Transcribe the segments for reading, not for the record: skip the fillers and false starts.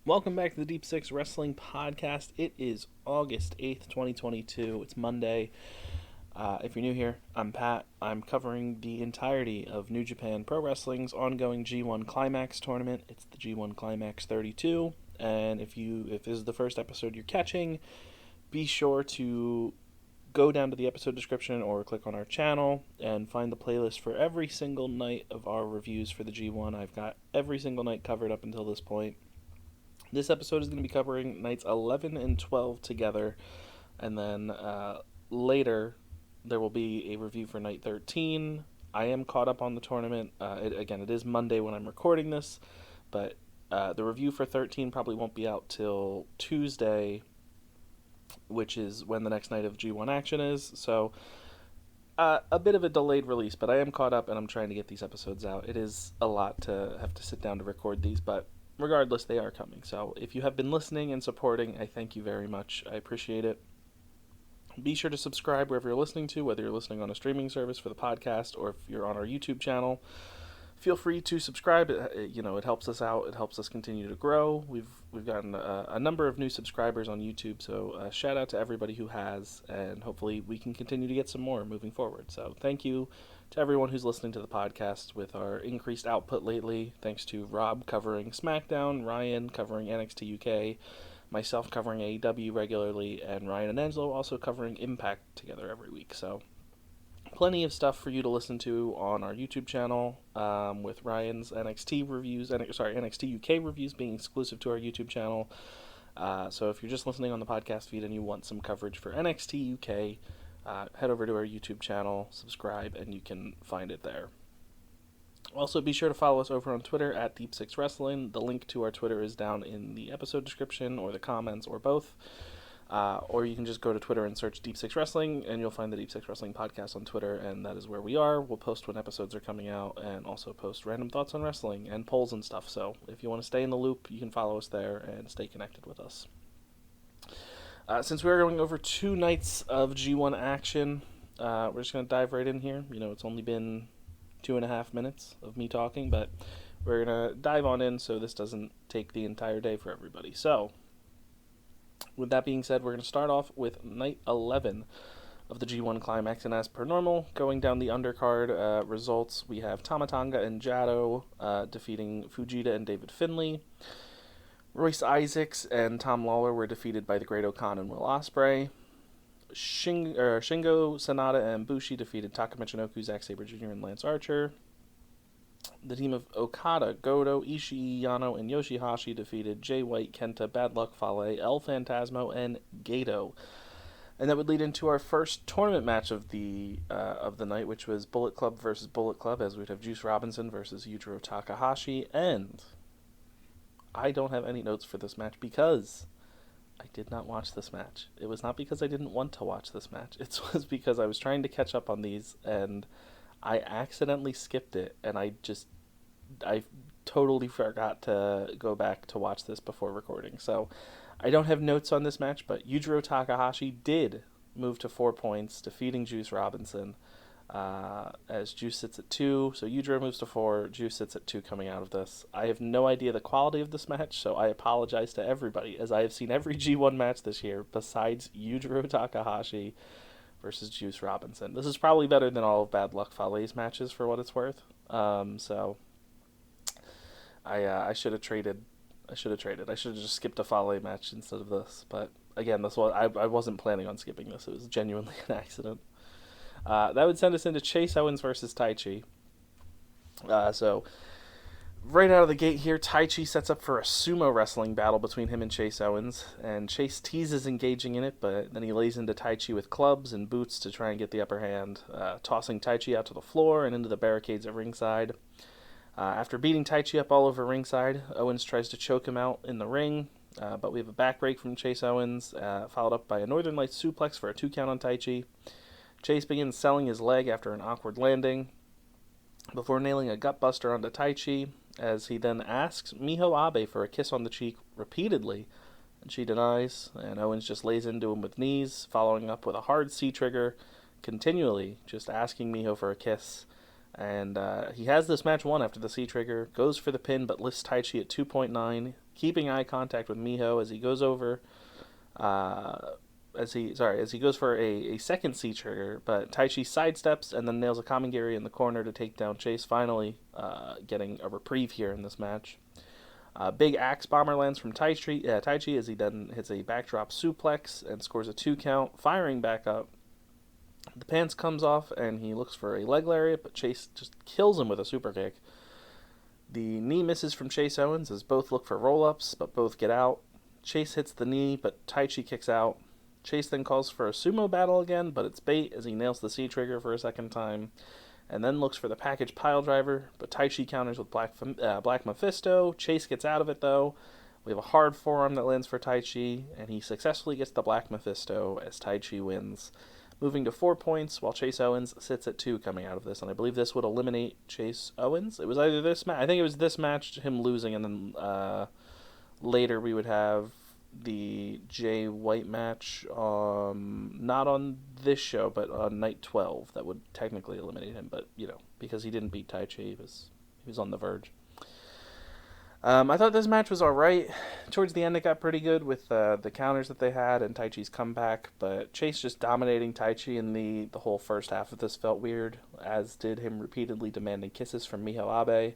Welcome back to the Deep Six Wrestling Podcast. It is August 8th, 2022. It's Monday. If you're new here, I'm Pat. I'm covering the entirety of New Japan Pro Wrestling's ongoing G1 CLIMAX tournament. It's the G1 CLIMAX 32. And if this is the first episode you're catching, be sure to go down to the episode description or click on our channel and find the playlist for every single night of our reviews for the G1. I've got every single night covered up until this point. This episode is going to be covering nights 11 and 12 together, and then later there will be a review for night 13. I am caught up on the tournament. It is Monday when I'm recording this, but the review for 13 probably won't be out till Tuesday, which is when the next night of G1 action is. So a bit of a delayed release, but I am caught up and I'm trying to get these episodes out. It is a lot to have to sit down to record these, but regardless, they are coming. So if you have been listening and supporting, I thank you very much. I appreciate it. Be sure to subscribe wherever you're listening to, whether you're listening on a streaming service for the podcast or if you're on our YouTube channel. Feel free to subscribe. It helps us out. It helps us continue to grow. We've gotten a number of new subscribers on YouTube, so shout out to everybody who has, and hopefully we can continue to get some more moving forward. So thank you to everyone who's listening to the podcast with our increased output lately. Thanks to Rob covering SmackDown, Ryan covering NXT UK, myself covering AEW regularly, and Ryan and Angelo also covering Impact together every week. So plenty of stuff for you to listen to on our YouTube channel, with Ryan's NXT UK reviews being exclusive to our YouTube channel. So if you're just listening on the podcast feed and you want some coverage for NXT UK, head over to our YouTube channel, subscribe, and you can find it there. Also, be sure to follow us over on Twitter at Deep Six Wrestling. The link to our Twitter is down in the episode description or the comments or both. Or you can just go to Twitter and search Deep Six Wrestling, and you'll find the Deep Six Wrestling podcast on Twitter, and that is where we are. We'll post when episodes are coming out, and also post random thoughts on wrestling and polls and stuff. So if you want to stay in the loop, you can follow us there and stay connected with us. Since we're going over 2 nights of G1 action, we're just going to dive right in here. It's only been 2.5 minutes of me talking, but we're going to dive on in so this doesn't take the entire day for everybody. So with that being said, we're going to start off with night 11 of the G1 CLIMAX, and as per normal, going down the undercard results, we have Tama Tonga and Jado defeating Fujita and David Finlay. Royce Isaacs and Tom Lawler were defeated by the Great Okan and Will Ospreay. Shingo, Sanada, and Bushi defeated Taka Michinoku, Zack Sabre Jr., and Lance Archer. The team of Okada, Goto, Ishii, Yano, and YOSHI-HASHI defeated Jay White, Kenta, Bad Luck Fale, El Phantasmo, and Gato. And that would lead into our first tournament match of the night, which was Bullet Club versus Bullet Club, as we'd have Juice Robinson versus Yujiro Takahashi. And I don't have any notes for this match because I did not watch this match. It was not because I didn't want to watch this match. It was because I was trying to catch up on these, and I accidentally skipped it, and I totally forgot to go back to watch this before recording. So I don't have notes on this match, but Yujiro Takahashi did move to 4 points, defeating Juice Robinson, as Juice sits at 2. So Yujiro moves to 4, Juice sits at 2 coming out of this. I have no idea the quality of this match, so I apologize to everybody, as I have seen every G1 match this year besides Yujiro Takahashi versus Juice Robinson. This is probably better than all of Bad Luck Fale's matches for what it's worth. So I should have traded. I should have just skipped a Fale match instead of this. But again, I wasn't planning on skipping this. It was genuinely an accident. That would send us into Chase Owens versus Taichi. So right out of the gate here, Taichi sets up for a sumo wrestling battle between him and Chase Owens, and Chase teases engaging in it, but then he lays into Taichi with clubs and boots to try and get the upper hand, tossing Taichi out to the floor and into the barricades at ringside. After beating Taichi up all over ringside, Owens tries to choke him out in the ring, but we have a backbreak from Chase Owens, followed up by a Northern Lights suplex for a 2 count on Taichi. Chase begins selling his leg after an awkward landing, before nailing a gutbuster onto Taichi, as he then asks Miho Abe for a kiss on the cheek repeatedly, and she denies, and Owens just lays into him with knees, following up with a hard C-trigger, continually just asking Miho for a kiss. And he has this match won after the C-trigger, goes for the pin, but lifts Taichi at 2.9, keeping eye contact with Miho as he goes over, as he goes for a second C trigger, but Taichi sidesteps and then nails a Kamigiri in the corner to take down Chase, finally getting a reprieve here in this match. Big axe bomber lands from Taichi as he then hits a backdrop suplex and scores a 2 count, firing back up. The pants comes off and he looks for a leg lariat, but Chase just kills him with a super kick. The knee misses from Chase Owens as both look for roll-ups, but both get out. Chase hits the knee, but Taichi kicks out. Chase then calls for a sumo battle again, but it's bait as he nails the C-trigger for a second time, and then looks for the package pile driver, but Taichi counters with Black Mephisto. Chase gets out of it, though. We have a hard forearm that lands for Taichi, and he successfully gets the Black Mephisto as Taichi wins, moving to 4 points, while Chase Owens sits at 2 coming out of this, and I believe this would eliminate Chase Owens. It was either this match, I think it was this match, him losing, and then later we would have the Jay White match, not on this show, but on night 12, that would technically eliminate him, but, because he didn't beat Taichi, he was on the verge. I thought this match was alright. Towards the end it got pretty good with the counters that they had and Taichi's comeback, but Chase just dominating Taichi in the whole first half of this felt weird, as did him repeatedly demanding kisses from Miho Abe.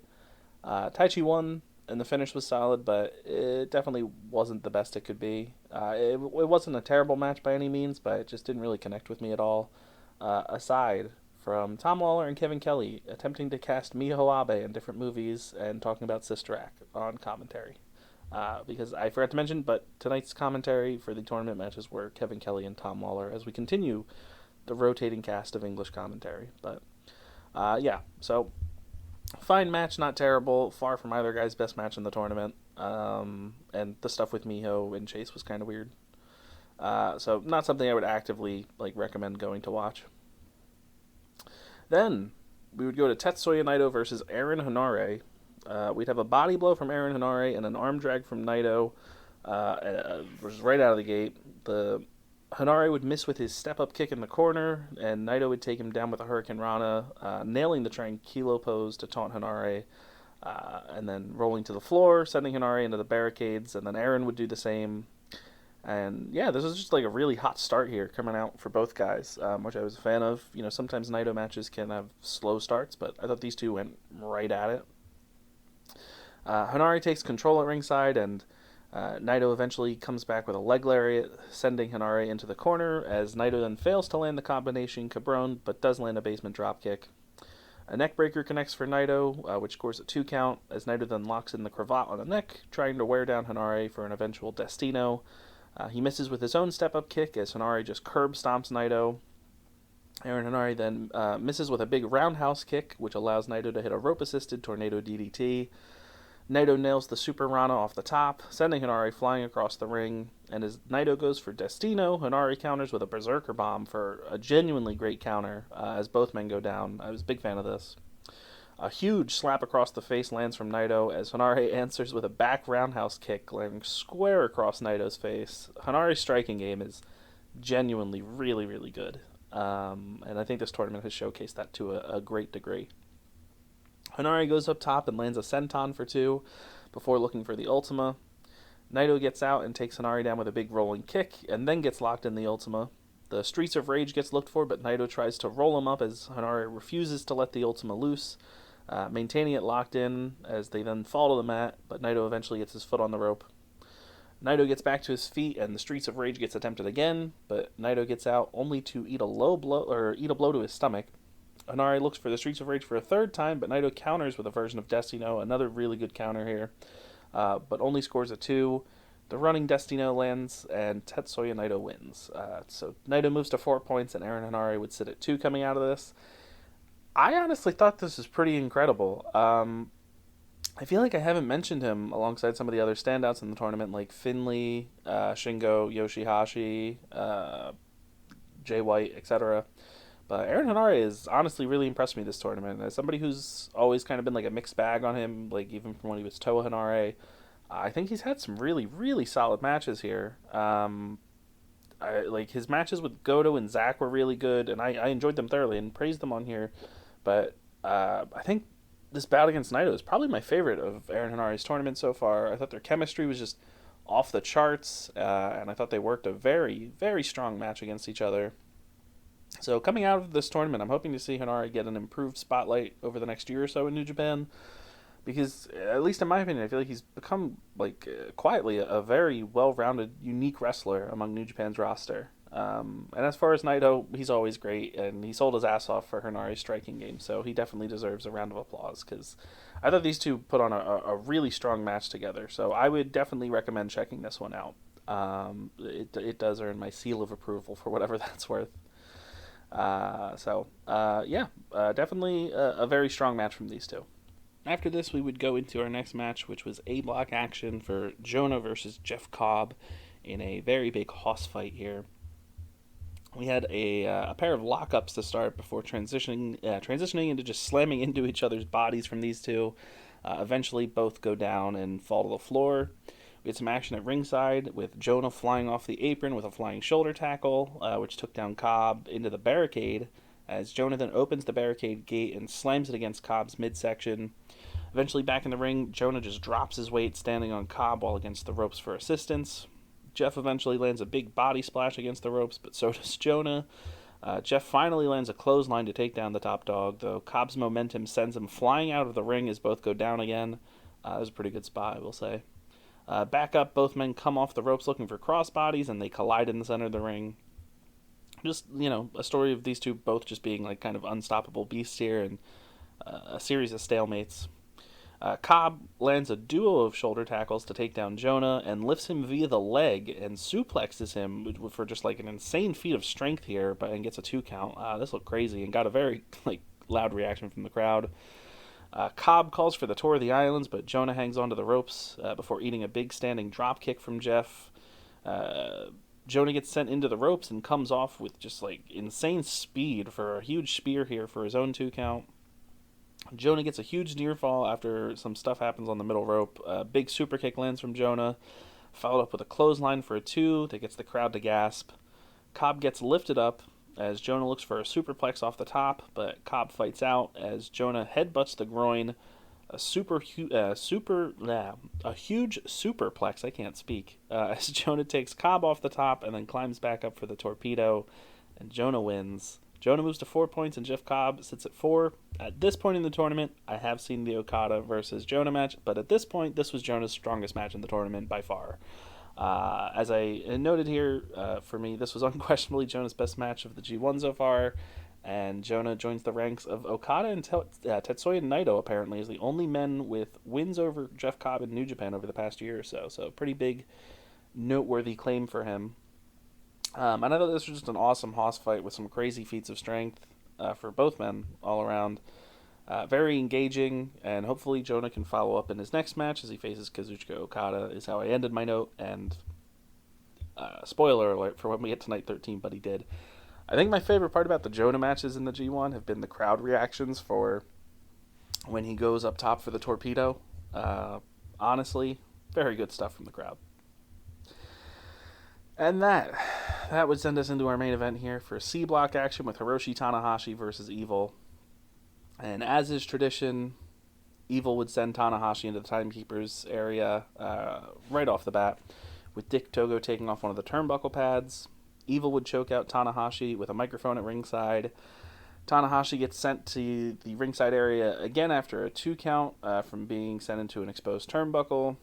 Taichi won, and the finish was solid, but it definitely wasn't the best it could be. It wasn't a terrible match by any means, but it just didn't really connect with me at all, aside from Tom Lawler and Kevin Kelly attempting to cast Miho Abe in different movies and talking about Sister Act on commentary. Because I forgot to mention, but tonight's commentary for the tournament matches were Kevin Kelly and Tom Lawler as we continue the rotating cast of English commentary. But, so fine match, not terrible, far from either guy's best match in the tournament. And the stuff with Miho and Chase was kind of weird. So not something I would actively recommend going to watch. Then we would go to Tetsuya Naito versus Aaron Henare. We'd have a body blow from Aaron Henare and an arm drag from Naito, which was right out of the gate. The Henare would miss with his step-up kick in the corner, and Naito would take him down with a Hurricane Rana, nailing the Tranquilo pose to taunt Henare, and then rolling to the floor, sending Henare into the barricades, and then Aaron would do the same. And yeah, this was just a really hot start here coming out for both guys, which I was a fan of. Sometimes Naito matches can have slow starts, but I thought these two went right at it. Henare takes control at ringside, and Naito eventually comes back with a leg lariat, sending Henare into the corner, as Naito then fails to land the combination Cabron, but does land a basement dropkick. A neckbreaker connects for Naito, which scores a 2 count, as Naito then locks in the cravat on the neck, trying to wear down Henare for an eventual Destino. He misses with his own step-up kick as Henare just curb stomps Naito. Aaron Henare then misses with a big roundhouse kick, which allows Naito to hit a rope-assisted Tornado DDT. Naito nails the Super Rana off the top, sending Henare flying across the ring. And as Naito goes for Destino, Henare counters with a Berserker Bomb for a genuinely great counter as both men go down. I was a big fan of this. A huge slap across the face lands from Naito as Henare answers with a back roundhouse kick, landing square across Naito's face. Hanare's striking game is genuinely really, really good. And I think this tournament has showcased that to a great degree. Henare goes up top and lands a senton for 2 before looking for the Ultima. Naito gets out and takes Henare down with a big rolling kick and then gets locked in the Ultima. The Streets of Rage gets looked for, but Naito tries to roll him up as Henare refuses to let the Ultima loose, maintaining it locked in as they then fall to the mat, but Naito eventually gets his foot on the rope. Naito gets back to his feet and the Streets of Rage gets attempted again, but Naito gets out only to eat a blow to his stomach. Henare looks for the Streets of Rage for a 3rd time, but Naito counters with a version of Destino, another really good counter here, but only scores a 2. The running Destino lands, and Tetsuya Naito wins. So Naito moves to 4 points, and Aaron Henare would sit at 2 coming out of this. I honestly thought this was pretty incredible. I feel like I haven't mentioned him alongside some of the other standouts in the tournament, like Finley, Shingo, YOSHI-HASHI, Jay White, etc. But Aaron Henare has honestly really impressed me this tournament. As somebody who's always kind of been a mixed bag on him, even from when he was Toa Henare, I think he's had some really, really solid matches here. His matches with Goto and Zack were really good, and I enjoyed them thoroughly and praised them on here. But I think this bout against Naito is probably my favorite of Aaron Henare's tournament so far. I thought their chemistry was just off the charts, and I thought they worked a very, very strong match against each other. So coming out of this tournament, I'm hoping to see Henare get an improved spotlight over the next year or so in New Japan, because at least in my opinion, I feel like he's become quietly a very well-rounded, unique wrestler among New Japan's roster. And as far as Naito, he's always great, and he sold his ass off for Henare's striking game, so he definitely deserves a round of applause, because I thought these two put on a really strong match together, so I would definitely recommend checking this one out. It does earn my seal of approval for whatever that's worth. Definitely a very strong match from these two. After this, we would go into our next match, which was A-block action for JONAH versus Jeff Cobb in a very big hoss fight here. We had a pair of lockups to start before transitioning into just slamming into each other's bodies from these two. Eventually, both go down and fall to the floor. We had some action at ringside with JONAH flying off the apron with a flying shoulder tackle, which took down Cobb into the barricade, as JONAH then opens the barricade gate and slams it against Cobb's midsection. Eventually, back in the ring, JONAH just drops his weight, standing on Cobb while against the ropes for assistance. Jeff eventually lands a big body splash against the ropes, but so does JONAH. Jeff finally lands a clothesline to take down the top dog, though Cobb's momentum sends him flying out of the ring as both go down again. That was a pretty good spot, I will say. Back up, both men come off the ropes looking for crossbodies, and they collide in the center of the ring. Just, a story of these two both just being kind of unstoppable beasts here, and a series of stalemates. Cobb lands a duo of shoulder tackles to take down JONAH and lifts him via the leg and suplexes him for just an insane feat of strength here, and gets a 2 count. This looked crazy and got a very loud reaction from the crowd. Cobb calls for the tour of the islands, but JONAH hangs onto the ropes before eating a big standing drop kick from Jeff. JONAH gets sent into the ropes and comes off with just insane speed for a huge spear here for his own 2 count. JONAH gets a huge near fall after some stuff happens on the middle rope. A big super kick lands from JONAH, followed up with a clothesline for a 2 that gets the crowd to gasp. Cobb gets lifted up as JONAH looks for a superplex off the top, but Cobb fights out as JONAH headbutts the groin. A huge superplex, I can't speak, as JONAH takes Cobb off the top and then climbs back up for the torpedo, and JONAH wins. JONAH moves to 4 points, and Jeff Cobb sits at 4. At this point in the tournament, I have seen the Okada versus JONAH match, but at this point, this was JONAH's strongest match in the tournament by far. As I noted here, for me, this was unquestionably JONAH's best match of the G1 so far, and JONAH joins the ranks of Okada and Tetsuya and Naito, apparently, as the only men with wins over Jeff Cobb in New Japan over the past year or so. So, pretty big, noteworthy claim for him. And I thought this was just an awesome hoss fight with some crazy feats of strength for both men all around. Very engaging, and hopefully JONAH can follow up in his next match as he faces Kazuchika Okada, is how I ended my note, and spoiler alert for when we get to Night 13, but he did. I think my favorite part about the JONAH matches in the G1 have been the crowd reactions for when he goes up top for the torpedo. Honestly, very good stuff from the crowd. And that would send us into our main event here for C-block action with Hiroshi Tanahashi versus Evil. And as is tradition, Evil would send Tanahashi into the Timekeeper's area right off the bat, with Dick Togo taking off one of the turnbuckle pads. Evil would choke out Tanahashi with a microphone at ringside. Tanahashi gets sent to the ringside area again after a 2 count from being sent into an exposed turnbuckle.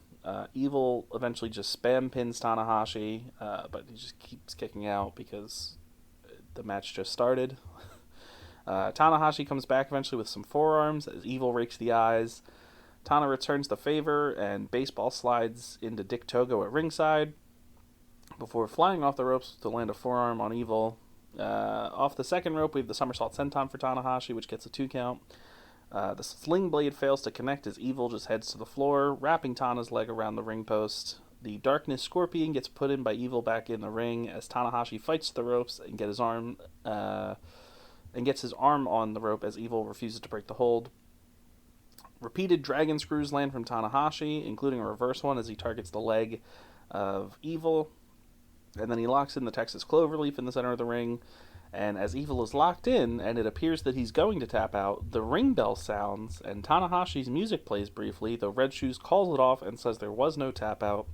Evil eventually just spam pins Tanahashi, but he just keeps kicking out because the match just started. Tanahashi comes back eventually with some forearms as Evil rakes the eyes. Tana returns the favor and baseball slides into Dick Togo at ringside before flying off the ropes to land a forearm on Evil. Off the second rope, we have the somersault senton for Tanahashi, which gets a 2 count. The sling blade fails to connect as Evil just heads to the floor, wrapping Tana's leg around the ring post. The Darkness Scorpion gets put in by Evil back in the ring as Tanahashi fights the ropes and gets his arm on the rope as Evil refuses to break the hold. Repeated dragon screws land from Tanahashi, including a reverse one as he targets the leg of Evil. And then he locks in the Texas Cloverleaf in the center of the ring. And as Evil is locked in, and it appears that he's going to tap out, the ring bell sounds, and Tanahashi's music plays briefly, though Red Shoes calls it off and says there was no tap out.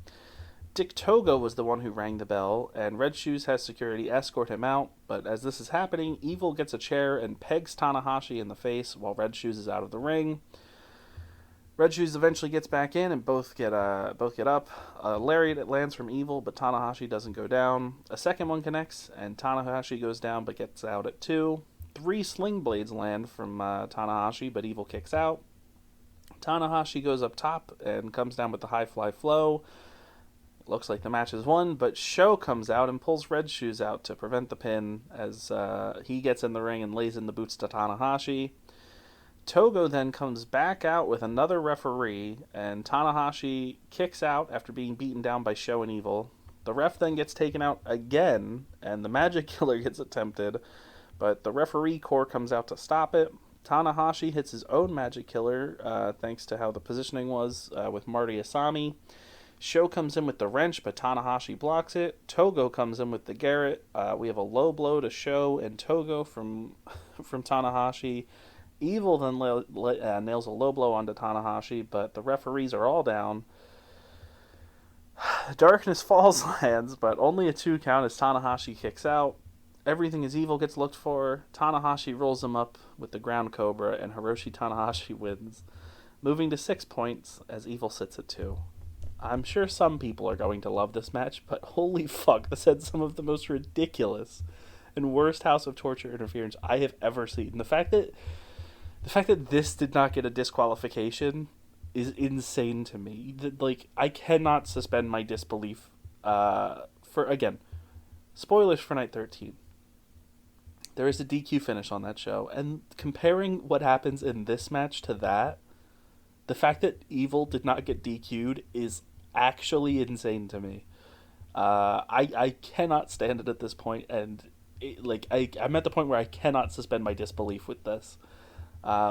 Dick Togo was the one who rang the bell, and Red Shoes has security escort him out, but as this is happening, Evil gets a chair and pegs Tanahashi in the face while Red Shoes is out of the ring. Red Shoes eventually gets back in, and both get up. A lariat lands from Evil, but Tanahashi doesn't go down. A second one connects, and Tanahashi goes down, but gets out at 2. 3 sling blades land from Tanahashi, but Evil kicks out. Tanahashi goes up top and comes down with the high fly flow. Looks like the match is won, but Sho comes out and pulls Red Shoes out to prevent the pin as he gets in the ring and lays in the boots to Tanahashi. Togo then comes back out with another referee, and Tanahashi kicks out after being beaten down by Sho and Evil. The ref then gets taken out again, and the Magic Killer gets attempted, but the referee corps comes out to stop it. Tanahashi hits his own Magic Killer, thanks to how the positioning was with Marty Asami. Sho comes in with the wrench, but Tanahashi blocks it. Togo comes in with the Garrett. We have a low blow to Sho and Togo from Tanahashi. Evil then nails a low blow onto Tanahashi, but the referees are all down. Darkness Falls lands, but only a 2 count as Tanahashi kicks out. Everything is Evil gets looked for. Tanahashi rolls him up with the ground cobra, and Hiroshi Tanahashi wins, moving to 6 points as Evil sits at 2. I'm sure some people are going to love this match, but holy fuck, this had some of the most ridiculous and worst House of Torture interference I have ever seen. The fact that this did not get a disqualification is insane to me. Like, I cannot suspend my disbelief. Again, spoilers for Night 13. There is a DQ finish on that show, and comparing what happens in this match to that, the fact that Evil did not get DQ'd is actually insane to me. I cannot stand it at this point, and I'm at the point where I cannot suspend my disbelief with this.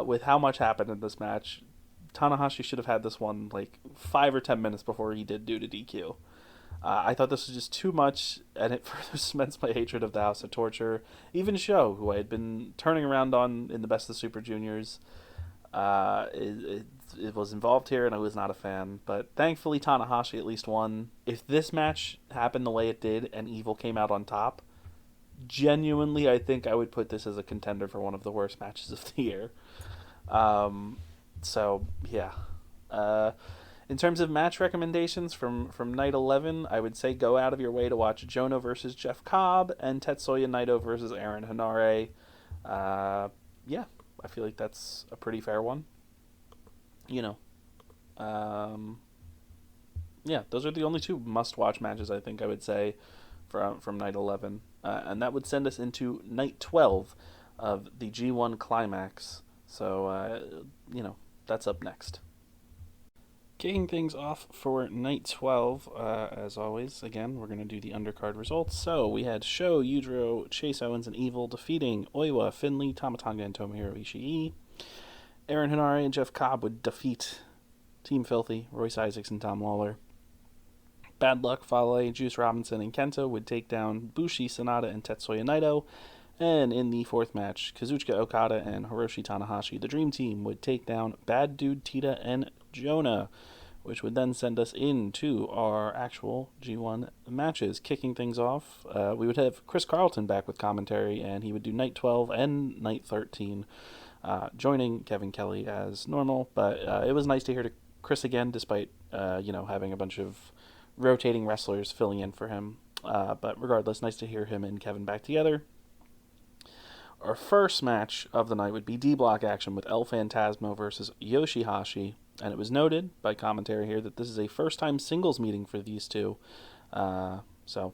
With how much happened in this match, Tanahashi should have had this one like 5 or 10 minutes before he did due to DQ. I thought this was just too much, and it further cements my hatred of the House of Torture. Even Sho, who I had been turning around on in the Best of Super Juniors, it was involved here, and I was not a fan. But thankfully, Tanahashi at least won. If this match happened the way it did, and Evil came out on top, genuinely, I think I would put this as a contender for one of the worst matches of the year. So, yeah. In terms of match recommendations from Night 11, I would say go out of your way to watch JONAH versus Jeff Cobb and Tetsuya Naito versus Aaron Henare. Yeah, I feel like that's a pretty fair one. Yeah, those are the only 2 must-watch matches I think I would say from Night 11. And that would send us into Night 12 of the G1 CLIMAX. So, that's up next. Kicking things off for Night 12, as always, again, we're going to do the undercard results. So, we had Sho, Yujiro, Chase Owens, and Evil defeating Oiwa, Finley, Tamatanga, and Tomohiro Ishii. Aaron Henare and Jeff Cobb would defeat Team Filthy, Royce Isaacs, and Tom Lawler. Bad Luck, Fale, Juice Robinson, and Kenta would take down Bushi, Sanada, and Tetsuya Naito. And in the 4th match, Kazuchika Okada and Hiroshi Tanahashi, the Dream Team, would take down Bad Dude Tita and JONAH, which would then send us into our actual G1 matches. Kicking things off, we would have Chris Carlton back with commentary, and he would do Night 12 and Night 13, joining Kevin Kelly as normal. But it was nice to hear Chris again, despite having a bunch of rotating wrestlers filling in for him. But regardless, nice to hear him and Kevin back together. Our first match of the night would be D-Block action with El Phantasmo versus YOSHI-HASHI, and it was noted by commentary here that this is a first-time singles meeting for these 2. So,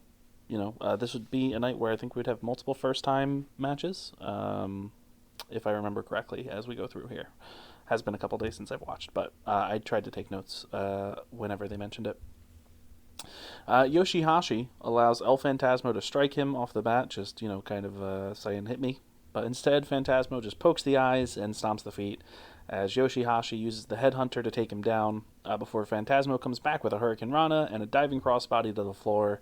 this would be a night where I think we'd have multiple first-time matches, if I remember correctly, as we go through here. Has been a couple days since I've watched, but I tried to take notes whenever they mentioned it. YOSHI-HASHI allows El Phantasmo to strike him off the bat, just, saying, hit me. But instead, Phantasmo just pokes the eyes and stomps the feet, as YOSHI-HASHI uses the Headhunter to take him down, before Phantasmo comes back with a Hurricane Rana and a diving crossbody to the floor.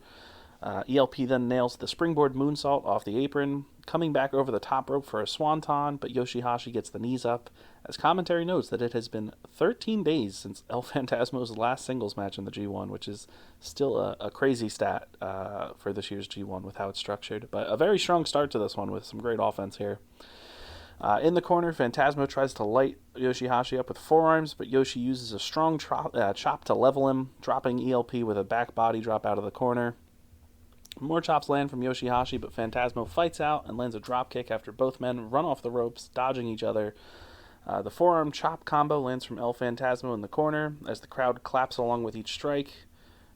ELP then nails the springboard moonsault off the apron, coming back over the top rope for a swanton, but YOSHI-HASHI gets the knees up, as commentary notes that it has been 13 days since El Phantasmo's last singles match in the G1, which is still a crazy stat for this year's G1 with how it's structured. But a very strong start to this one with some great offense here. In the corner, Phantasmo tries to light YOSHI-HASHI up with forearms, but Yoshi uses a strong chop to level him, dropping ELP with a back body drop out of the corner. More chops land from YOSHI-HASHI, but Phantasmo fights out and lands a dropkick after both men run off the ropes, dodging each other. The forearm chop combo lands from El Phantasmo in the corner as the crowd claps along with each strike.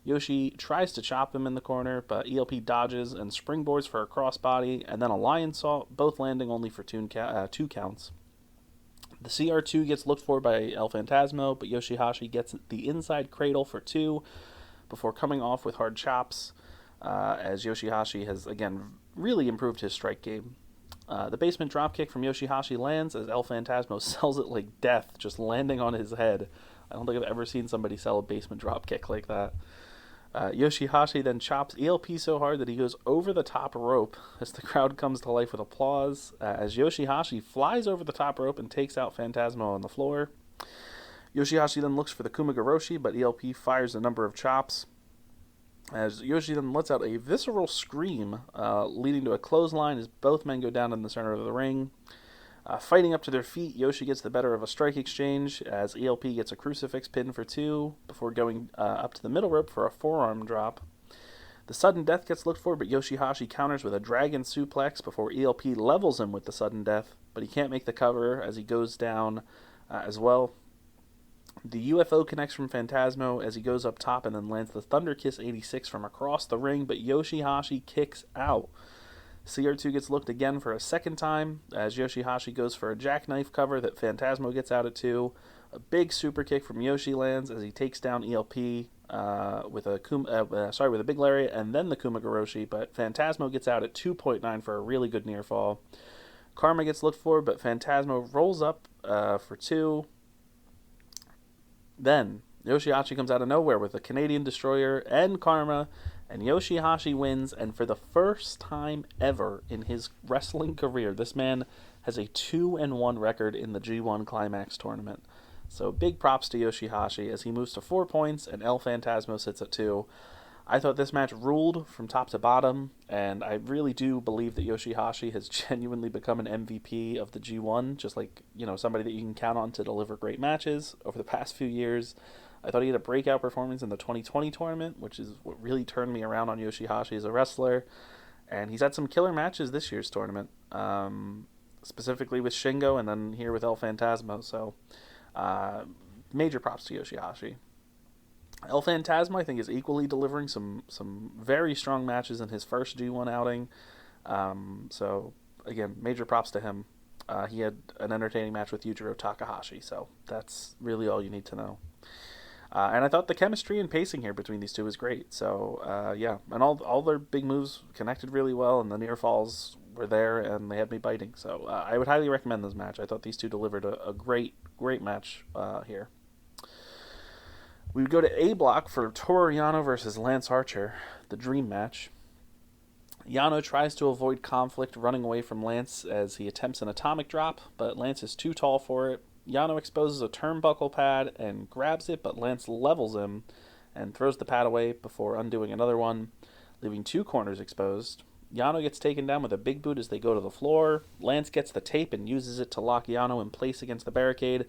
Yoshi tries to chop him in the corner, but ELP dodges and springboards for a crossbody, and then a lion salt, both landing only for 2 counts. The CR2 gets looked for by El Phantasmo, but YOSHI-HASHI gets the inside cradle for 2 before coming off with hard chops, as YOSHI-HASHI has, again, really improved his strike game. The basement dropkick from YOSHI-HASHI lands as El Phantasmo sells it like death, just landing on his head. I don't think I've ever seen somebody sell a basement dropkick like that. YOSHI-HASHI then chops ELP so hard that he goes over the top rope as the crowd comes to life with applause, as YOSHI-HASHI flies over the top rope and takes out Phantasmo on the floor. YOSHI-HASHI then looks for the Kumagoroshi, but ELP fires a number of chops, as Yoshi then lets out a visceral scream, leading to a clothesline as both men go down in the center of the ring. Fighting up to their feet, Yoshi gets the better of a strike exchange as ELP gets a crucifix pin for 2 before going up to the middle rope for a forearm drop. The sudden death gets looked for, but YOSHI-HASHI counters with a dragon suplex before ELP levels him with the sudden death, but he can't make the cover as he goes down as well. The UFO connects from Phantasmo as he goes up top and then lands the Thunder Kiss 86 from across the ring, but YOSHI-HASHI kicks out. CR2 gets looked again for a second time as YOSHI-HASHI goes for a jackknife cover that Phantasmo gets out at 2. A big super kick from Yoshi lands as he takes down ELP with a big lariat and then the Kumagoroshi, but Phantasmo gets out at 2.9 for a really good near fall. Karma gets looked for, but Phantasmo rolls up for 2. Then YOSHI-HASHI comes out of nowhere with a Canadian Destroyer and Karma, and YOSHI-HASHI wins, and for the first time ever in his wrestling career, this man has a 2-1 record in the G1 CLIMAX tournament. So big props to YOSHI-HASHI as he moves to 4 points, and El Phantasmo sits at 2. I thought this match ruled from top to bottom, and I really do believe that YOSHI-HASHI has genuinely become an MVP of the G1, just like, somebody that you can count on to deliver great matches over the past few years. I thought he had a breakout performance in the 2020 tournament, which is what really turned me around on YOSHI-HASHI as a wrestler. And he's had some killer matches this year's tournament, specifically with Shingo and then here with El Phantasmo. So major props to YOSHI-HASHI. El Phantasmo, I think, is equally delivering some very strong matches in his first G1 outing. So, again, major props to him. He had an entertaining match with Yujiro Takahashi, so that's really all you need to know. And I thought the chemistry and pacing here between these two was great. So, yeah, and all their big moves connected really well, and the near falls were there, and they had me biting. So, I would highly recommend this match. I thought these two delivered a great match here. We would go to A block for Toru Yano versus Lance Archer, the dream match. Yano tries to avoid conflict, running away from Lance as he attempts an atomic drop, but Lance is too tall for it. Yano exposes a turnbuckle pad and grabs it, but Lance levels him and throws the pad away before undoing another one, leaving 2 corners exposed. Yano gets taken down with a big boot as they go to the floor. Lance gets the tape and uses it to lock Yano in place against the barricade,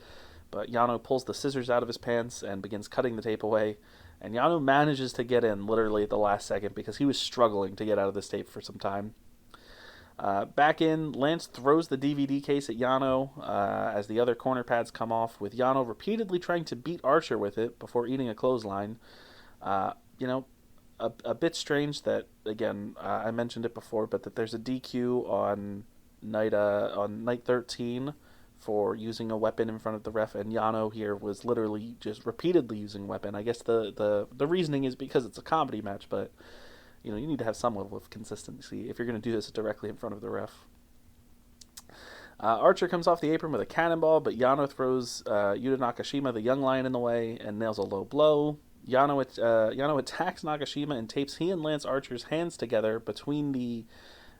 but Yano pulls the scissors out of his pants and begins cutting the tape away. And Yano manages to get in literally at the last second because he was struggling to get out of this tape for some time. Back in, Lance throws the DVD case at Yano as the other corner pads come off, with Yano repeatedly trying to beat Archer with it before eating a clothesline. A bit strange that, again, I mentioned it before, but that there's a DQ on night 13 for using a weapon in front of the ref, and Yano here was literally just repeatedly using a weapon. I guess the reasoning is because it's a comedy match, but you need to have some level of consistency if you're going to do this directly in front of the ref. Archer comes off the apron with a cannonball, but Yano throws Yuta Nakashima, the young lion, in the way and nails a low blow. Yano attacks Nakashima and tapes he and Lance Archer's hands together between the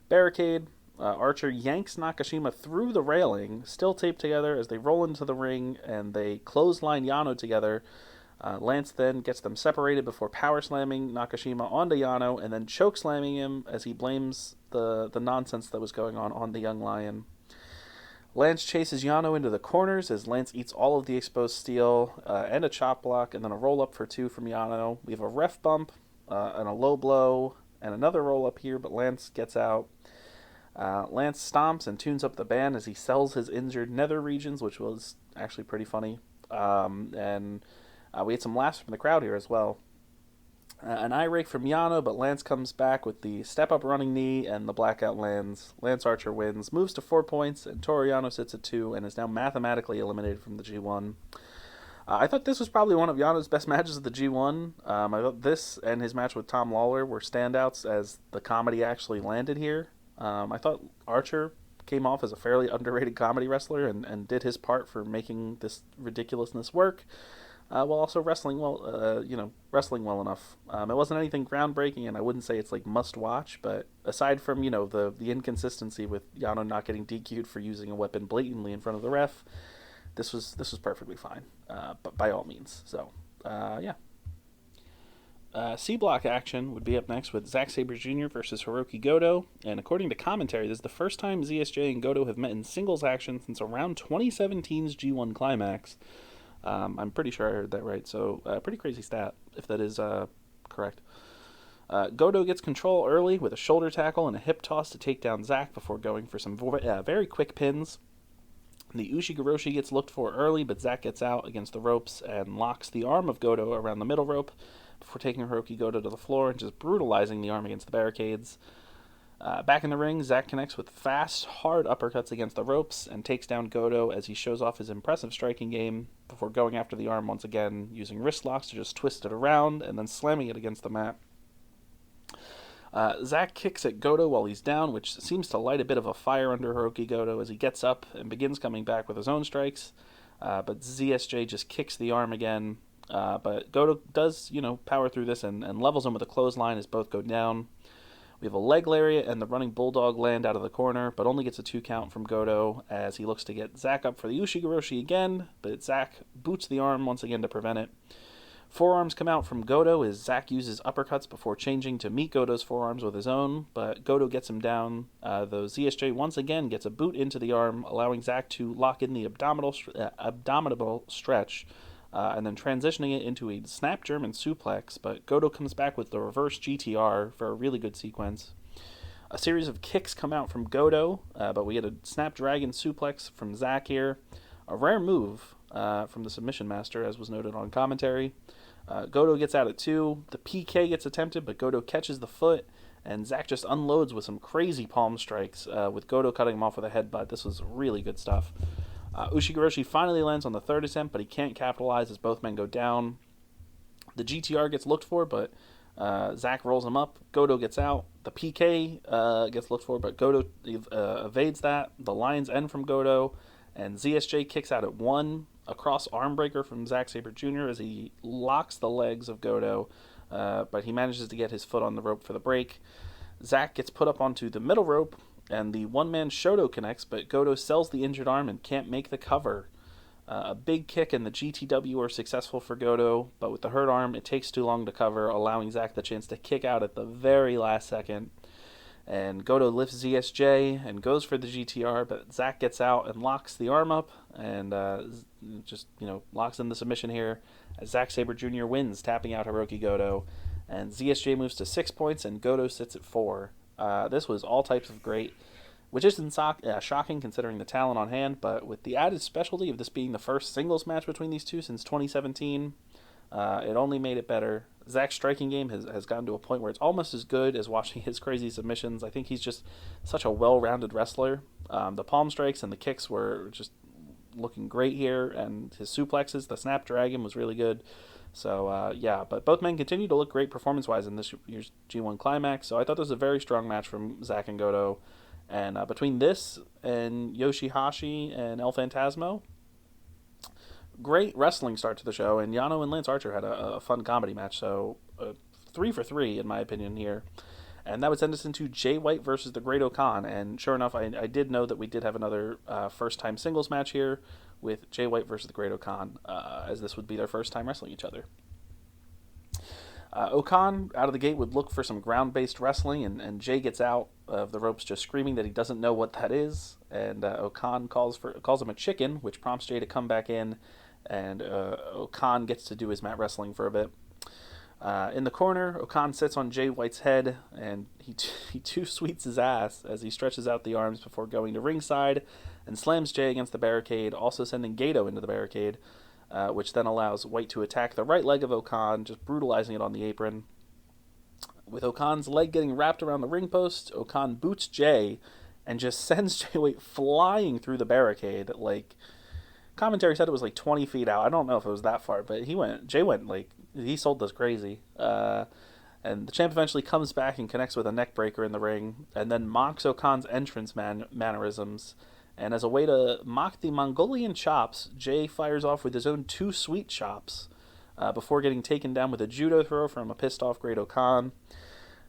barricade. Archer yanks Nakashima through the railing, still taped together, as they roll into the ring and they clothesline Yano together. Lance then gets them separated before power slamming Nakashima onto Yano and then choke slamming him as he blames the nonsense that was going on the young lion. Lance chases Yano into the corners as Lance eats all of the exposed steel and a chop block and then a roll up for 2 from Yano. We have a ref bump and a low blow and another roll up here, but Lance gets out. Lance stomps and tunes up the band as he sells his injured nether regions, which was actually pretty funny. And we had some laughs from the crowd here as well. An eye rake from Yano, but Lance comes back with the step-up running knee, and the blackout lands. Lance Archer wins, moves to 4 points, and Toru Yano sits at 2, and is now mathematically eliminated from the G1. I thought this was probably one of Yano's best matches of the G1. I thought this and his match with Tom Lawler were standouts as the comedy actually landed here. I thought Archer came off as a fairly underrated comedy wrestler and did his part for making this ridiculousness work, while also wrestling well enough. It wasn't anything groundbreaking, and I wouldn't say it's like must watch, but aside from the inconsistency with Yano not getting DQ'd for using a weapon blatantly in front of the ref, this was perfectly fine, but by all means. So yeah. C-Block action would be up next with Zack Sabre Jr. versus Hirooki Goto, and according to commentary, this is the first time ZSJ and Goto have met in singles action since around 2017's G1 CLIMAX. I'm pretty sure I heard that right, so pretty crazy stat, if that is correct. Goto gets control early with a shoulder tackle and a hip toss to take down Zack before going for some very quick pins. The Ushi-Hiroshi gets looked for early, but Zack gets out against the ropes and locks the arm of Goto around the middle rope before taking Hirooki Goto to the floor and just brutalizing the arm against the barricades. Back in the ring, Zack connects with fast, hard uppercuts against the ropes and takes down Goto as he shows off his impressive striking game before going after the arm once again, using wrist locks to just twist it around and then slamming it against the mat. Zack kicks at Goto while he's down, which seems to light a bit of a fire under Hirooki Goto as he gets up and begins coming back with his own strikes, but ZSJ just kicks the arm again. But Goto does, power through this and levels him with a clothesline as both go down. We have a leg lariat and the running bulldog land out of the corner, but only gets a 2 count from Goto as he looks to get Zack up for the Ushi-Hiroshi again, but Zack boots the arm once again to prevent it. Forearms come out from Goto as Zack uses uppercuts before changing to meet Goto's forearms with his own, but Goto gets him down, though ZSJ once again gets a boot into the arm, allowing Zack to lock in the abdominal stretch, and then transitioning it into a snap German suplex, but Goto comes back with the reverse GTR for a really good sequence. A series of kicks come out from Goto, but we get a snapdragon suplex from Zack here. A rare move from the submission master, as was noted on commentary. Goto gets out at 2. The PK gets attempted, but Goto catches the foot, and Zack just unloads with some crazy palm strikes, with Goto cutting him off with a headbutt. This was really good stuff. Ushi-Hiroshi finally lands on the third attempt, but he can't capitalize as both men go down. The GTR gets looked for, but Zack rolls him up. Goto gets out. The PK gets looked for, but Goto evades that. The Lion's End from Goto, and ZSJ kicks out at 1. A cross arm breaker from Zack Sabre Jr. as he locks the legs of Goto, but he manages to get his foot on the rope for the break. Zack gets put up onto the middle rope, and the one-man Shoto connects, but Goto sells the injured arm and can't make the cover. A big kick and the GTW are successful for Goto, but with the hurt arm, it takes too long to cover, allowing Zack the chance to kick out at the very last second. And Goto lifts ZSJ and goes for the GTR, but Zack gets out and locks the arm up and locks in the submission here as Zack Sabre Jr. wins, tapping out Hirooki Goto. And ZSJ moves to 6 points and Goto sits at 4. This was all types of great, which isn't shocking considering the talent on hand, but with the added specialty of this being the first singles match between these two since 2017, it only made it better. Zack's striking game has gotten to a point where it's almost as good as watching his crazy submissions. I think he's just such a well-rounded wrestler. The palm strikes and the kicks were just looking great here, and his suplexes, the Snapdragon, was really good. So, but both men continue to look great performance-wise in this year's G1 Climax, so I thought this was a very strong match from Zack and Goto. And between this and YOSHI-HASHI and El Phantasmo, great wrestling start to the show, and Yano and Lance Archer had a fun comedy match. So 3 for 3 in my opinion here. And that would send us into Jay White versus the Great Khan. And sure enough, I did know that we did have another first-time singles match here with Jay White versus the Great Khan, as this would be their first time wrestling each other. Okan, out of the gate, would look for some ground-based wrestling, and Jay gets out of the ropes just screaming that he doesn't know what that is. And Okan calls him a chicken, which prompts Jay to come back in, and Okan gets to do his mat wrestling for a bit. In the corner, Okan sits on Jay White's head, and he too sweets his ass as he stretches out the arms before going to ringside and slams Jay against the barricade, also sending Goto into the barricade, which then allows White to attack the right leg of Okan, just brutalizing it on the apron. With Okan's leg getting wrapped around the ring post, Okan boots Jay and just sends Jay White flying through the barricade. Like, commentary said it was like 20 feet out. I don't know if it was that far, but Jay went like, he sold this crazy. And the champ eventually comes back and connects with a neck breaker in the ring, and then mocks Okan's entrance mannerisms. And as a way to mock the Mongolian chops, Jay fires off with his own 2 sweet chops before getting taken down with a judo throw from a pissed off Great Khan.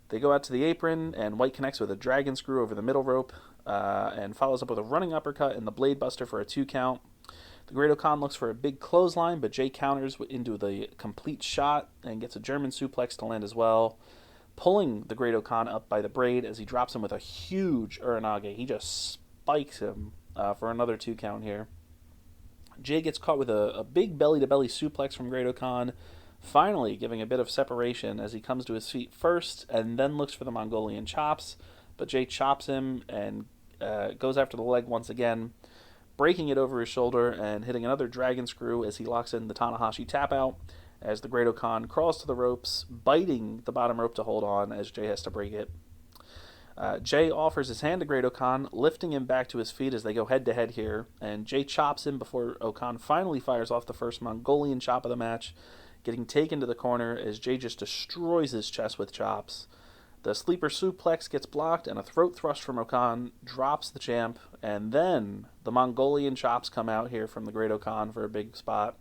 They go out to the apron, and White connects with a dragon screw over the middle rope and follows up with a running uppercut and the blade buster for a 2 count. The Great Khan looks for a big clothesline, but Jay counters into the complete shot and gets a German suplex to land as well, pulling the Great Khan up by the braid as he drops him with a huge Uranage. He just spikes him for another 2 count here. Jay gets caught with a big belly-to-belly suplex from Great Khan, finally giving a bit of separation as he comes to his feet first and then looks for the Mongolian chops, but Jay chops him and goes after the leg once again, breaking it over his shoulder and hitting another dragon screw as he locks in the Tanahashi tap out as the Great Khan crawls to the ropes, biting the bottom rope to hold on as Jay has to break it. Jay offers his hand to Great Khan, lifting him back to his feet as they go head-to-head here, and Jay chops him before Okan finally fires off the first Mongolian chop of the match, getting taken to the corner as Jay just destroys his chest with chops. The sleeper suplex gets blocked, and a throat thrust from Okan drops the champ, and then the Mongolian chops come out here from the Great Khan for a big spot.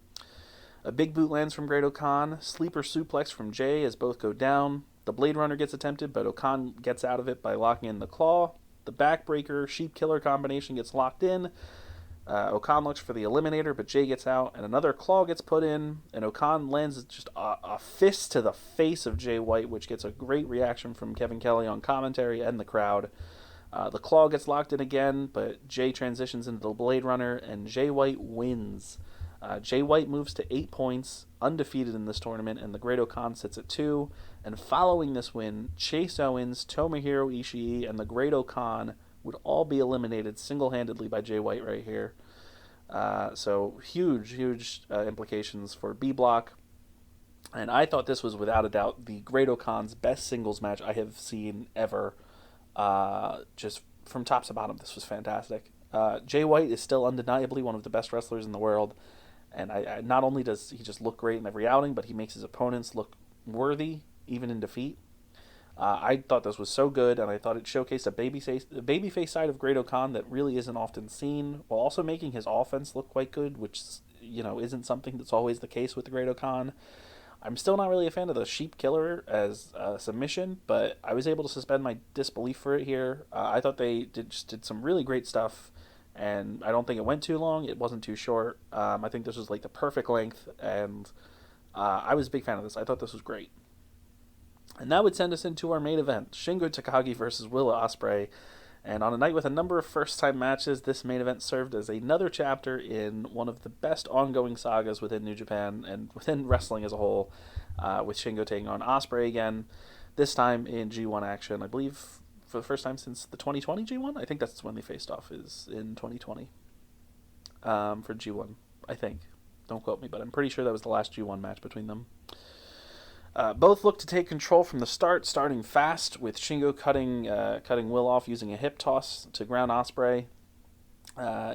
A big boot lands from Great Khan, sleeper suplex from Jay as both go down. The Blade Runner gets attempted, but Okan gets out of it by locking in the claw. The backbreaker sheep killer combination gets locked in. Okan looks for the eliminator, but Jay gets out, and another claw gets put in, and Okan lands just a fist to the face of Jay White, which gets a great reaction from Kevin Kelly on commentary and the crowd. The claw gets locked in again, but Jay transitions into the Blade Runner, and Jay White wins. Jay White moves to 8 points, undefeated in this tournament, and the Great Khan sits at 2. And following this win, Chase Owens, Tomohiro Ishii, and the Great Khan would all be eliminated single-handedly by Jay White right here. So huge implications for B Block. And I thought this was, without a doubt, the Great Khan's best singles match I have seen ever. Just from top to bottom, this was fantastic. Jay White is still undeniably one of the best wrestlers in the world. And I not only does he just look great in every outing, but he makes his opponents look worthy, even in defeat. I thought this was so good, and I thought it showcased a babyface side of Great Khan that really isn't often seen, while also making his offense look quite good, which isn't something that's always the case with the Great Khan. I'm still not really a fan of the Sheep Killer as a submission, but I was able to suspend my disbelief for it here. I thought they did some really great stuff, and I don't think it went too long. It wasn't too short. I think this was like the perfect length, and I was a big fan of this. I thought this was great. And that would send us into our main event, Shingo Takagi versus Will Ospreay. And on a night with a number of first-time matches, this main event served as another chapter in one of the best ongoing sagas within New Japan and within wrestling as a whole, with Shingo taking on Ospreay again, this time in G1 action, I believe for the first time since the 2020 G1? I think that's when they faced off, is in 2020 for G1, I think. Don't quote me, but I'm pretty sure that was the last G1 match between them. Both look to take control from the start, starting fast, with Shingo cutting Will off using a hip toss to ground Ospreay.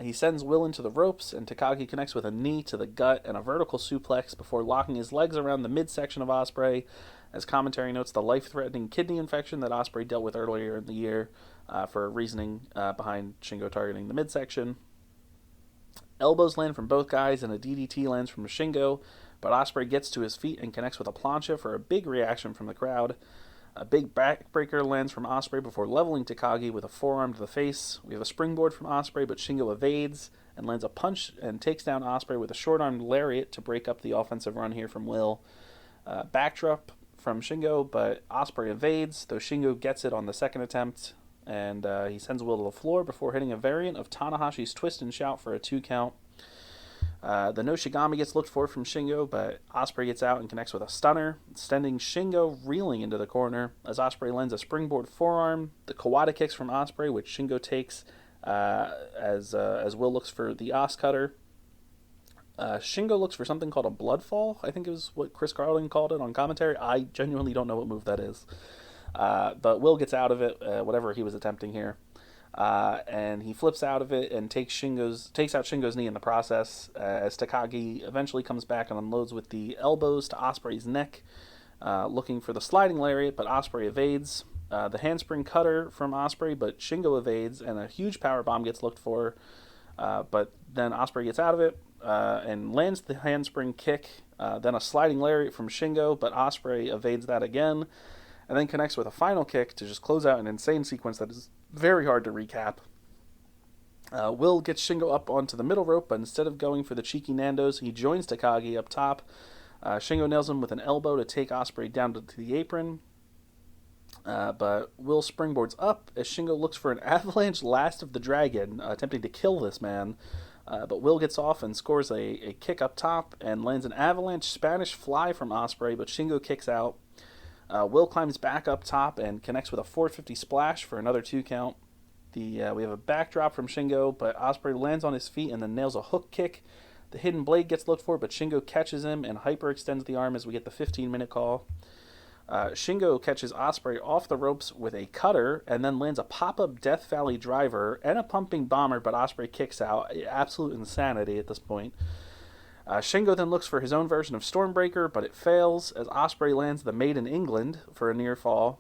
He sends Will into the ropes, and Takagi connects with a knee to the gut and a vertical suplex before locking his legs around the midsection of Ospreay, as commentary notes the life-threatening kidney infection that Ospreay dealt with earlier in the year, for reasoning behind Shingo targeting the midsection. Elbows land from both guys, and a DDT lands from Shingo, but Ospreay gets to his feet and connects with a plancha for a big reaction from the crowd. A big backbreaker lands from Ospreay before leveling Takagi with a forearm to the face. We have a springboard from Ospreay, but Shingo evades and lands a punch and takes down Ospreay with a short-armed lariat to break up the offensive run here from Will. Backdrop from Shingo, but Ospreay evades, though Shingo gets it on the second attempt, and he sends Will to the floor before hitting a variant of Tanahashi's twist and shout for a 2 count. The no Shigami gets looked for from Shingo, but Ospreay gets out and connects with a stunner, sending Shingo reeling into the corner as Ospreay lends a springboard forearm. The Kawada kicks from Ospreay, which Shingo takes as Will looks for the Os cutter. Shingo looks for something called a blood fall. I think it was what Chris Carlin called it on commentary. I genuinely don't know what move that is. But Will gets out of it, whatever he was attempting here. And he flips out of it and takes out Shingo's knee in the process, as Takagi eventually comes back and unloads with the elbows to Ospreay's neck, looking for the sliding lariat, but Ospreay evades. The handspring cutter from Ospreay, but Shingo evades, and a huge power bomb gets looked for, but then Ospreay gets out of it and lands the handspring kick, then a sliding lariat from Shingo, but Ospreay evades that again, and then connects with a final kick to just close out an insane sequence that is very hard to recap. Will gets Shingo up onto the middle rope, but instead of going for the cheeky Nandos, he joins Takagi up top. Shingo nails him with an elbow to take Ospreay down to the apron. But Will springboards up as Shingo looks for an avalanche last of the dragon, attempting to kill this man. But Will gets off and scores a kick up top and lands an avalanche Spanish fly from Ospreay, but Shingo kicks out. Will climbs back up top and connects with a 450 splash for another 2 count. We have a backdrop from Shingo, but Ospreay lands on his feet and then nails a hook kick. The hidden blade gets looked for, but Shingo catches him and hyperextends the arm as we get the 15-minute call. Shingo catches Ospreay off the ropes with a cutter and then lands a pop-up Death Valley driver and a pumping bomber, but Ospreay kicks out. Absolute insanity at this point. Shingo then looks for his own version of Stormbreaker, but it fails as Ospreay lands the Made in England for a near fall.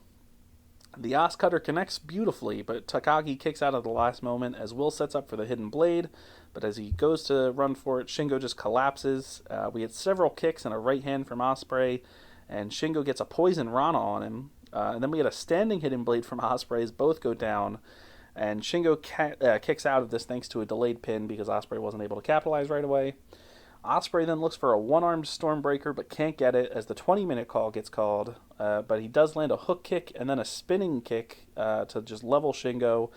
The Os Cutter connects beautifully, but Takagi kicks out at the last moment as Will sets up for the hidden blade, but as he goes to run for it, Shingo just collapses. We had several kicks and a right hand from Ospreay, and Shingo gets a poison Rana on him. And then we had a standing hidden blade from Ospreay as both go down, and Shingo kicks out of this thanks to a delayed pin because Ospreay wasn't able to capitalize right away. Ospreay then looks for a one-armed Stormbreaker but can't get it as the 20-minute call gets called, but he does land a hook kick and then a spinning kick to just level Shingo.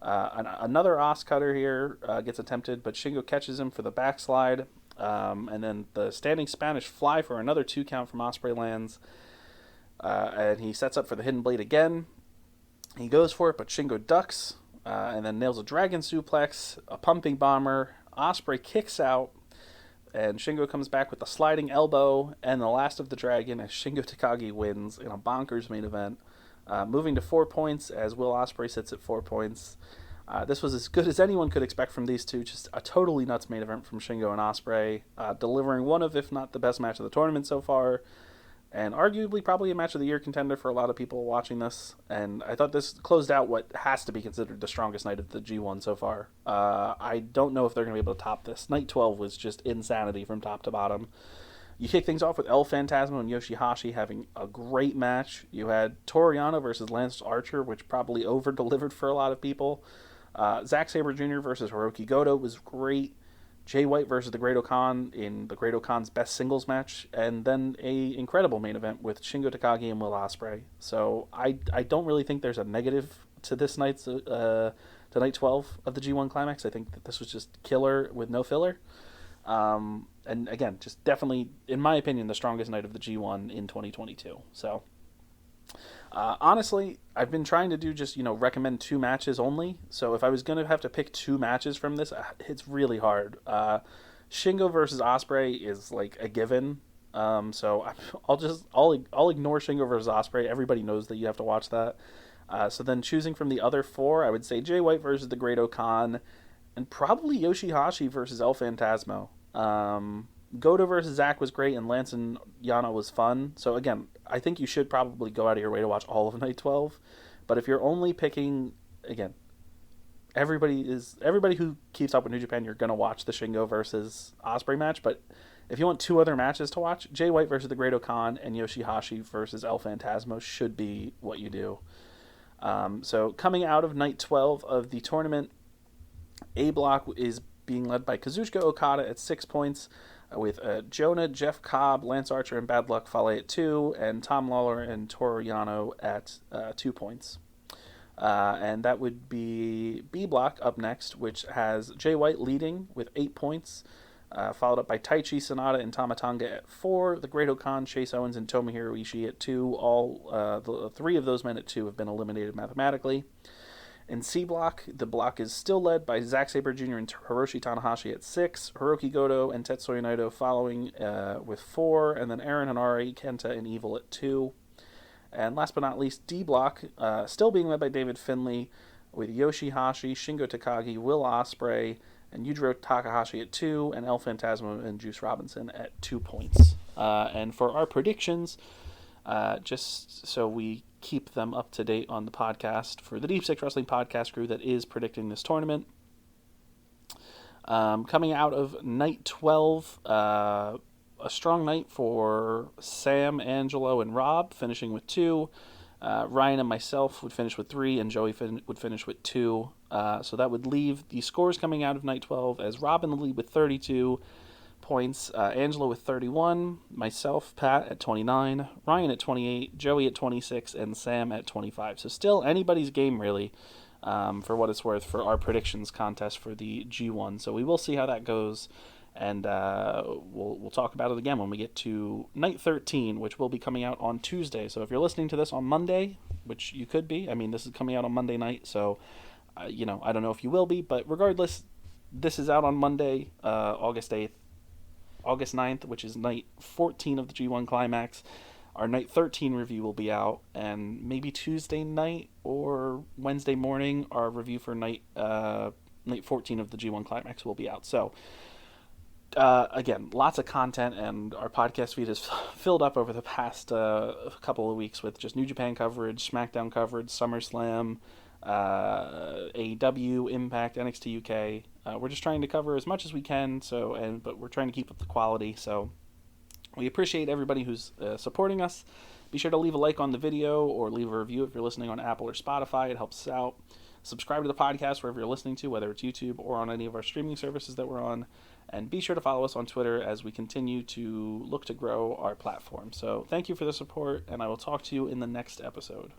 Another Os Cutter here gets attempted, but Shingo catches him for the backslide, and then the standing Spanish fly for another 2 count from Ospreay lands, and he sets up for the hidden blade again. He goes for it, but Shingo ducks, and then nails a dragon suplex, a pumping bomber. Ospreay kicks out, and Shingo comes back with the sliding elbow and the last of the dragon as Shingo Takagi wins in a bonkers main event, moving to 4 points as Will Ospreay sits at 4 points. This was as good as anyone could expect from these two, just a totally nuts main event from Shingo and Ospreay, delivering one of, if not the best match of the tournament so far, and arguably probably a match of the year contender for a lot of people watching this. And I thought this closed out what has to be considered the strongest night of the G1 so far. I don't know if they're going to be able to top this. Night 12 was just insanity from top to bottom. You kick things off with El Phantasmo and YOSHI-HASHI having a great match. You had Toru Yano versus Lance Archer, which probably over-delivered for a lot of people. Zack Sabre Jr. versus Hirooki Goto was great. Jay White versus the Great-O-Khan in the Great-O-Khan's best singles match, and then a incredible main event with Shingo Takagi and Will Ospreay. So I don't really think there's a negative to this night's to night 12 of the G1 Climax. I think that this was just killer with no filler. And again, just definitely, in my opinion, the strongest night of the G1 in 2022. So honestly, I've been trying to do just, recommend 2 matches only. So if I was going to have to pick 2 matches from this, it's really hard. Shingo versus Ospreay is like a given. So I'll ignore Shingo versus Ospreay. Everybody knows that you have to watch that. So then choosing from the other 4, I would say Jay White versus the Great-O-Khan, and probably YOSHI-HASHI versus El Phantasmo. Goto versus Zack was great, and Lance and Yano was fun. So again, I think you should probably go out of your way to watch all of Night 12. But if you're only picking, again, everybody who keeps up with New Japan, you're gonna watch the Shingo versus Ospreay match. But if you want two other matches to watch, Jay White versus the Great Khan and YOSHI-HASHI versus El Phantasmo should be what you do. So coming out of night 12 of the tournament, A block is being led by Kazuchika Okada at 6 points, with JONAH, Jeff Cobb, Lance Archer, and Bad Luck Fale at 2, and Tom Lawler and Toru Yano at 2 points. And that would be B block up next, which has Jay White leading with 8 points, followed up by Taichi, Sonata, and Tamatanga at 4. The Great Khan, Chase Owens, and Tomohiro Ishii at 2. All the 3 of those men at 2 have been eliminated mathematically. In C block, the block is still led by Zack Sabre Jr. and Hiroshi Tanahashi at 6, Hirooki Goto and Tetsuya Naito following with 4, and then Aaron Henare, Kenta, and Evil at 2. And last but not least, D block, still being led by David Finlay, with YOSHI-HASHI, Shingo Takagi, Will Ospreay, and Yujiro Takahashi at 2, and El Phantasmo and Juice Robinson at 2 points. And for our predictions, just so we keep them up to date on the podcast, for the Deep Six Wrestling podcast crew that is predicting this tournament, coming out of night 12, a strong night for Sam, Angelo, and Rob, finishing with 2. Ryan and myself would finish with 3, and Joey would finish with 2. So that would leave the scores coming out of night 12 as Rob in the lead with 32 points, Angelo with 31, myself, Pat, at 29, Ryan at 28, Joey at 26, and Sam at 25. So still anybody's game, really, for what it's worth, for our predictions contest for the G1. So we will see how that goes, and we'll talk about it again when we get to night 13, which will be coming out on Tuesday. So if you're listening to this on Monday, which you could be, I mean, this is coming out on Monday night, so, I don't know if you will be, but regardless, this is out on Monday, August 8th. August 9th, which is night 14 of the G1 Climax. Our night 13 review will be out, and maybe Tuesday night or Wednesday morning, our review for night 14 of the G1 Climax will be out. So, again, lots of content, and our podcast feed is filled up over the past couple of weeks with just New Japan coverage, SmackDown coverage, SummerSlam, AEW, Impact, NXT UK. We're just trying to cover as much as we can, but we're trying to keep up the quality. So we appreciate everybody who's supporting us. Be sure to leave a like on the video or leave a review if you're listening on Apple or Spotify. It helps us out. Subscribe to the podcast wherever you're listening to, whether it's YouTube or on any of our streaming services that we're on. And be sure to follow us on Twitter as we continue to look to grow our platform. So thank you for the support, and I will talk to you in the next episode.